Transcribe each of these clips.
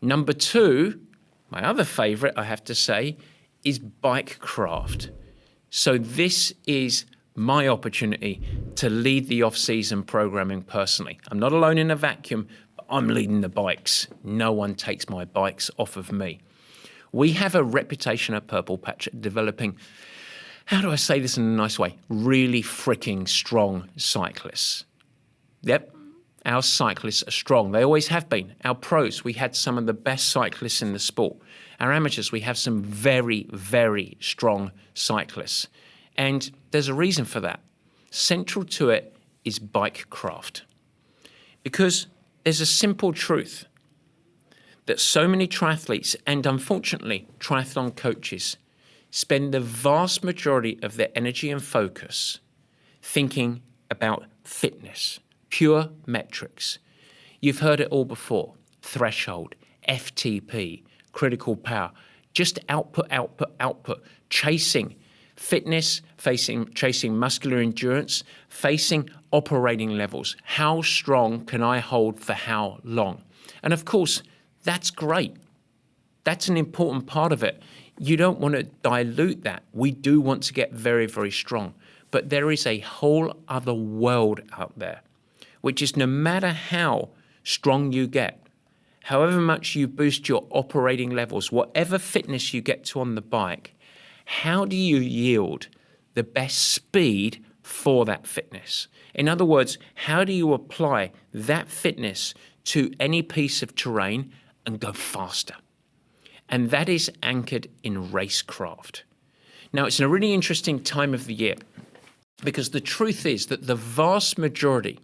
Number two, my other favorite, I have to say, is bike craft. So this is my opportunity to lead the off-season programming personally. I'm not alone in a vacuum, but I'm leading the bikes. No one takes my bikes off of me. We have a reputation at Purple Patch at developing, how do I say this in a nice way, really freaking strong cyclists. Yep, our cyclists are strong. They always have been. Our pros, we had some of the best cyclists in the sport. Our amateurs, we have some very, very strong cyclists. And there's a reason for that. Central to it is bike craft. Because there's a simple truth that so many triathletes and unfortunately triathlon coaches spend the vast majority of their energy and focus thinking about fitness, pure metrics. You've heard it all before. Threshold, FTP, critical power, just output, output, output, chasing fitness, chasing muscular endurance, facing operating levels. How strong can I hold for how long? And of course, that's great. That's an important part of it. You don't want to dilute that. We do want to get very, very strong. But there is a whole other world out there, which is no matter how strong you get, however much you boost your operating levels, whatever fitness you get to on the bike, how do you yield the best speed for that fitness? In other words, how do you apply that fitness to any piece of terrain and go faster? And that is anchored in racecraft. Now, it's a really interesting time of the year because the truth is that the vast majority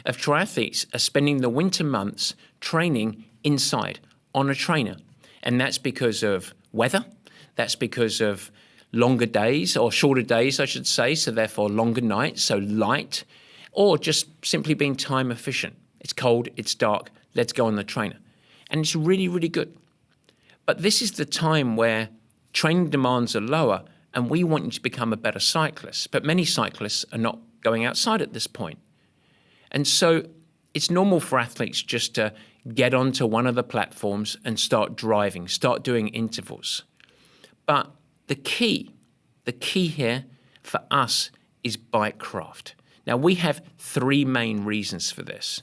of triathletes are spending the winter months training inside on a trainer. And that's because of weather. That's because of longer days, or shorter days, I should say, so therefore longer nights, so light, or just simply being time efficient. It's cold, it's dark, let's go on the trainer. And it's really, really good. But this is the time where training demands are lower and we want you to become a better cyclist. But many cyclists are not going outside at this point. And so it's normal for athletes just to get onto one of the platforms and start driving, start doing intervals. But the key here for us is bike craft. Now, we have three main reasons for this.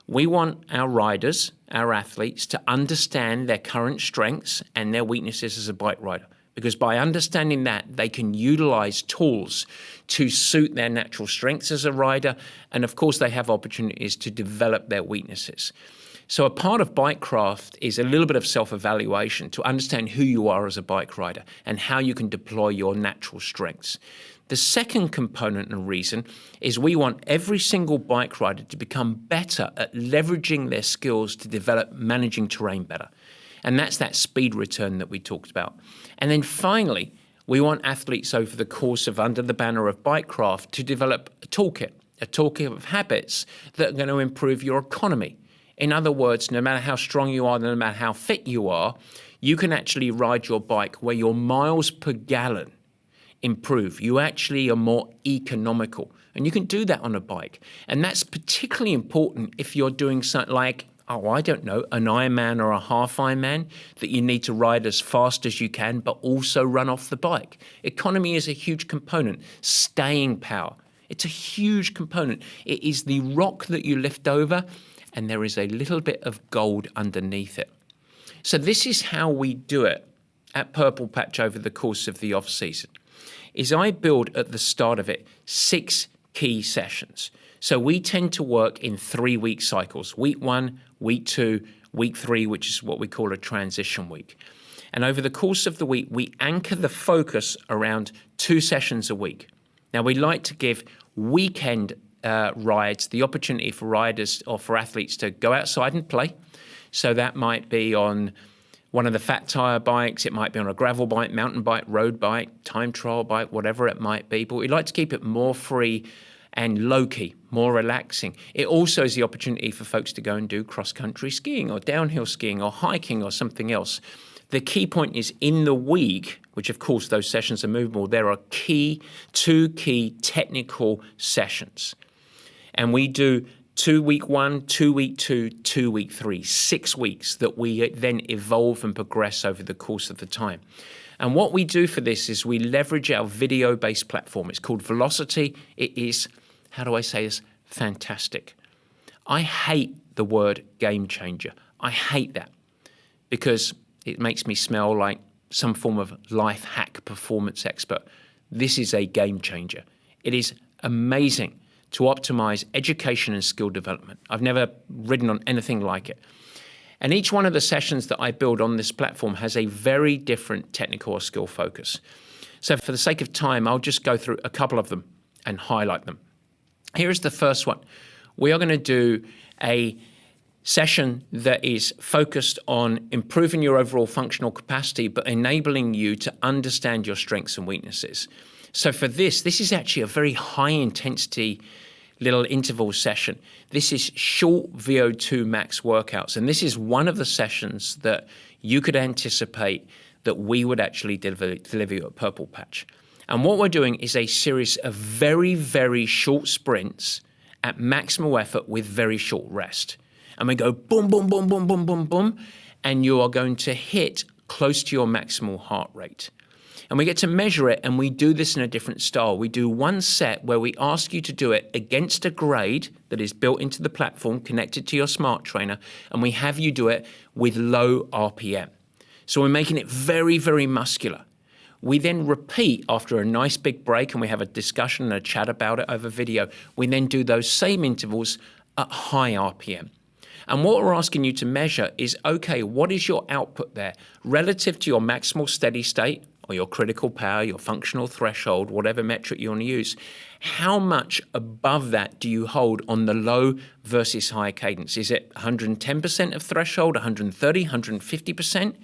We want our riders, our athletes, to understand their current strengths and their weaknesses as a bike rider. Because by understanding that, they can utilize tools to suit their natural strengths as a rider. And of course, they have opportunities to develop their weaknesses. So a part of bike craft is a little bit of self-evaluation to understand who you are as a bike rider and how you can deploy your natural strengths. The second component and reason is we want every single bike rider to become better at leveraging their skills to develop managing terrain better. And that's that speed return that we talked about. And then finally, we want athletes over the course of under the banner of bike craft to develop a toolkit of habits that are going to improve your economy. In other words, no matter how strong you are, no matter how fit you are, you can actually ride your bike where your miles per gallon improve. You actually are more economical. And you can do that on a bike. And that's particularly important if you're doing something like, an Ironman or a half Ironman, that you need to ride as fast as you can, but also run off the bike. Economy is a huge component. Staying power. It's a huge component. It is the rock that you lift over, and there is a little bit of gold underneath it. So this is how we do it at Purple Patch over the course of the off-season, is I build at the start of it 6 key sessions. So we tend to work in 3-week cycles, week 1, week 2, week 3, which is what we call a transition week. And over the course of the week, we anchor the focus around 2 sessions a week. Now, we like to give weekend rides the opportunity for riders or for athletes to go outside and play. So that might be on one of the fat tire bikes, it might be on a gravel bike, mountain bike, road bike, time trial bike, whatever it might be. But we like to keep it more free and low-key, more relaxing. It also is the opportunity for folks to go and do cross-country skiing or downhill skiing or hiking or something else. The key point is in the week, which of course those sessions are movable, there are 2 key technical sessions. And we do 2 week 1, 2 week 2, 2 week 3, 6 weeks that we then evolve and progress over the course of the time. And what we do for this is we leverage our video-based platform. It's called Velocity. It is, how do I say this, fantastic. I hate the word game changer. I hate that because it makes me smell like some form of life hack performance expert. This is a game changer. It is amazing to optimize education and skill development. I've never ridden on anything like it. And each one of the sessions that I build on this platform has a very different technical or skill focus. So for the sake of time, I'll just go through a couple of them and highlight them. Here is the first one. We are going to do a session that is focused on improving your overall functional capacity, but enabling you to understand your strengths and weaknesses. So for this is actually a very high intensity little interval session. This is short VO2 max workouts. And this is one of the sessions that you could anticipate that we would actually deliver you at Purple Patch. And what we're doing is a series of very, very short sprints at maximal effort with very short rest. And we go boom, boom, boom, boom, boom, boom, boom. And you are going to hit close to your maximal heart rate. And we get to measure it, and we do this in a different style. We do one set where we ask you to do it against a grade that is built into the platform, connected to your smart trainer, and we have you do it with low RPM. So we're making it very, very muscular. We then repeat after a nice big break, and we have a discussion and a chat about it over video. We then do those same intervals at high RPM. And what we're asking you to measure is, okay, what is your output there relative to your maximal steady state or your critical power, your functional threshold, whatever metric you want to use? How much above that do you hold on the low versus high cadence? Is it 110% of threshold, 130, 150%?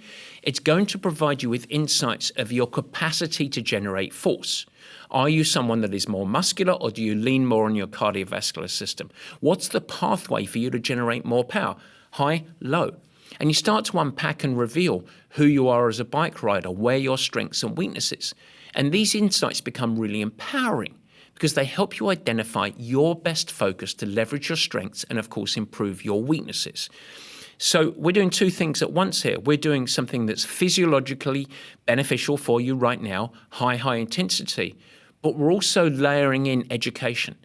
It's going to provide you with insights of your capacity to generate force. Are you someone that is more muscular, or do you lean more on your cardiovascular system? What's the pathway for you to generate more power? High, low. And you start to unpack and reveal who you are as a bike rider, where your strengths and weaknesses. And these insights become really empowering because they help you identify your best focus to leverage your strengths and, of course, improve your weaknesses. So we're doing two things at once here. We're doing something that's physiologically beneficial for you right now, high intensity, but we're also layering in education.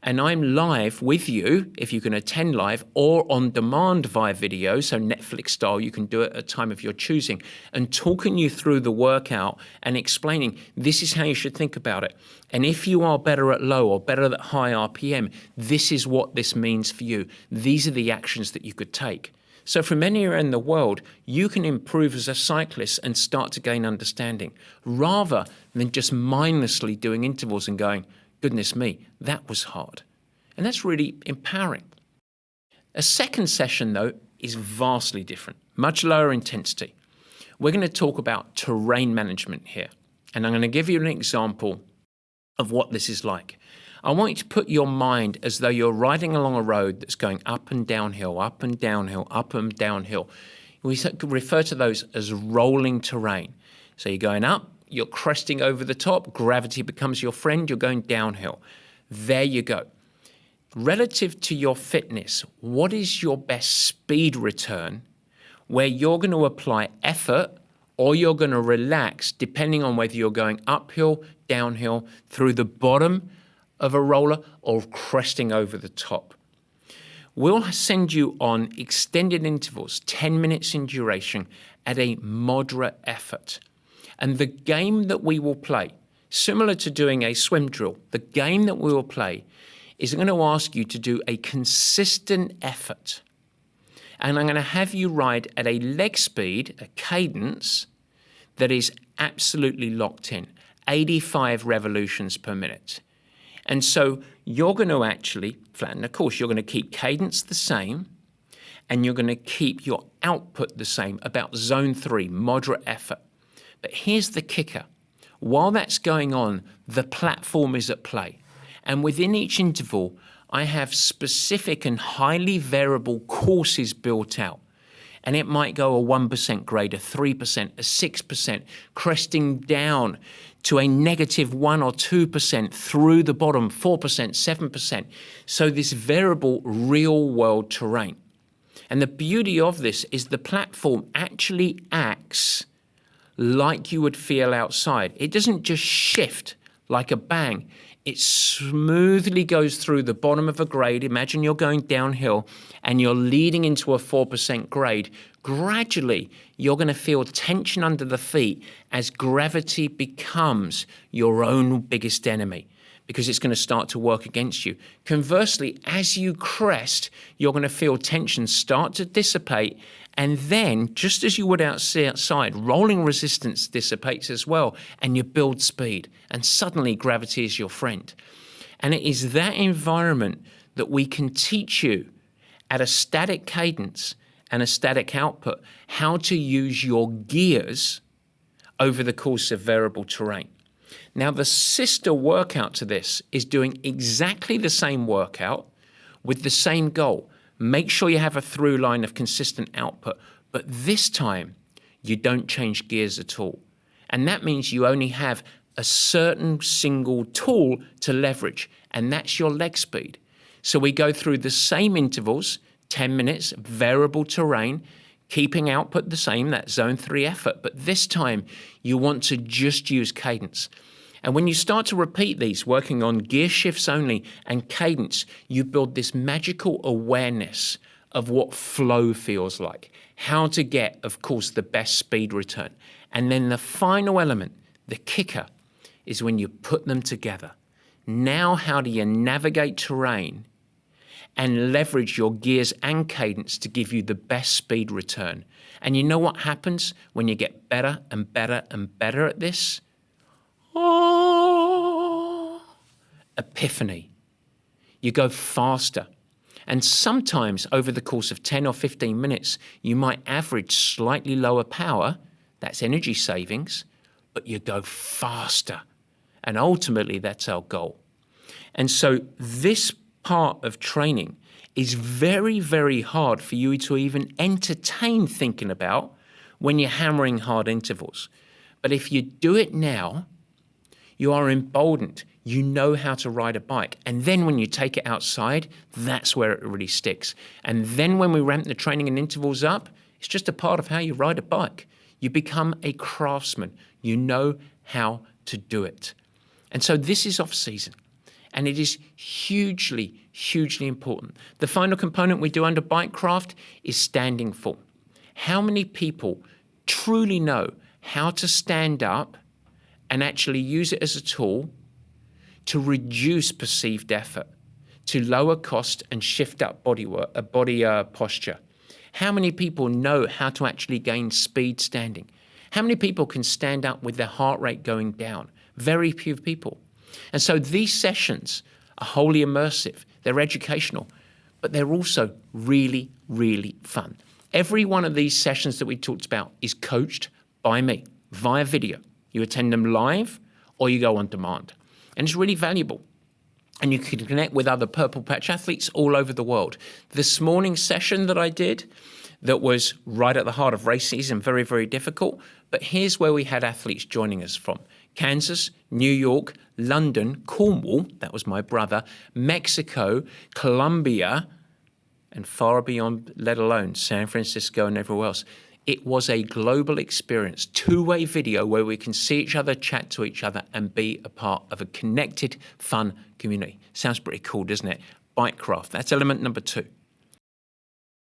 And I'm live with you, if you can attend live, or on demand via video, so Netflix style, you can do it at a time of your choosing, and talking you through the workout and explaining this is how you should think about it. And if you are better at low or better at high RPM, this is what this means for you. These are the actions that you could take. So from anywhere in the world, you can improve as a cyclist and start to gain understanding, rather than just mindlessly doing intervals and going, goodness me, that was hard. And that's really empowering. A second session, though, is vastly different, much lower intensity. We're going to talk about terrain management here. And I'm going to give you an example of what this is like. I want you to put your mind as though you're riding along a road that's going up and downhill, up and downhill, up and downhill. We refer to those as rolling terrain. So you're going up, you're cresting over the top, gravity becomes your friend, you're going downhill. There you go. Relative to your fitness, what is your best speed return where you're going to apply effort or you're going to relax depending on whether you're going uphill, downhill, through the bottom of a roller or cresting over the top? We'll send you on extended intervals, 10 minutes in duration, at a moderate effort. And the game that we will play, similar to doing a swim drill, the game that we will play is going to ask you to do a consistent effort. And I'm going to have you ride at a leg speed, a cadence, that is absolutely locked in, 85 revolutions per minute. And so you're going to actually flatten. Of course, you're going to keep cadence the same, and you're going to keep your output the same, about zone 3, moderate effort. But here's the kicker. While that's going on, the platform is at play. And within each interval, I have specific and highly variable courses built out. And it might go a 1% grade, a 3%, a 6%, cresting down to a negative 1 or 2% through the bottom, 4%, 7%. So this variable real world terrain. And the beauty of this is the platform actually acts like you would feel outside. It doesn't just shift like a bang. It smoothly goes through the bottom of a grade. Imagine you're going downhill and you're leading into a 4% grade. Gradually, you're going to feel tension under the feet as gravity becomes your own biggest enemy, because it's going to start to work against you. Conversely, as you crest, you're going to feel tension start to dissipate. And then, just as you would outside, rolling resistance dissipates as well, and you build speed. And suddenly, gravity is your friend. And it is that environment that we can teach you at a static cadence and a static output how to use your gears over the course of variable terrain. Now, the sister workout to this is doing exactly the same workout with the same goal. Make sure you have a through line of consistent output, but this time you don't change gears at all. And that means you only have a certain single tool to leverage, and that's your leg speed. So we go through the same intervals, 10 minutes, variable terrain, keeping output the same, that zone 3 effort, but this time you want to just use cadence. And when you start to repeat these, working on gear shifts only and cadence, you build this magical awareness of what flow feels like, how to get, of course, the best speed return. And then the final element, the kicker, is when you put them together. Now, how do you navigate terrain and leverage your gears and cadence to give you the best speed return? And you know what happens when you get better and better and better at this? Oh, epiphany. You go faster. And sometimes over the course of 10 or 15 minutes, you might average slightly lower power, that's energy savings, but you go faster. And ultimately, that's our goal. And so this part of training is very, very hard for you to even entertain thinking about when you're hammering hard intervals. But if you do it now, you are emboldened. You know how to ride a bike. And then when you take it outside, that's where it really sticks. And then when we ramp the training and intervals up, it's just a part of how you ride a bike. You become a craftsman. You know how to do it. And so this is off season. And it is hugely, hugely important. The final component we do under Bikecraft is standing full. How many people truly know how to stand up and actually use it as a tool to reduce perceived effort, to lower cost and shift up body posture? How many people know how to actually gain speed standing? How many people can stand up with their heart rate going down? Very few people. And so these sessions are wholly immersive. They're educational, but they're also really, really fun. Every one of these sessions that we talked about is coached by me via video. You attend them live or you go on demand. And it's really valuable. And you can connect with other Purple Patch athletes all over the world. This morning's session that I did, that was right at the heart of race season, very, very difficult. But here's where we had athletes joining us from: Kansas, New York, London, Cornwall, that was my brother, Mexico, Colombia, and far beyond, let alone San Francisco and everywhere else. It was a global experience, two-way video where we can see each other, chat to each other, and be a part of a connected, fun community. Sounds pretty cool, doesn't it? Bikecraft, that's element number 2.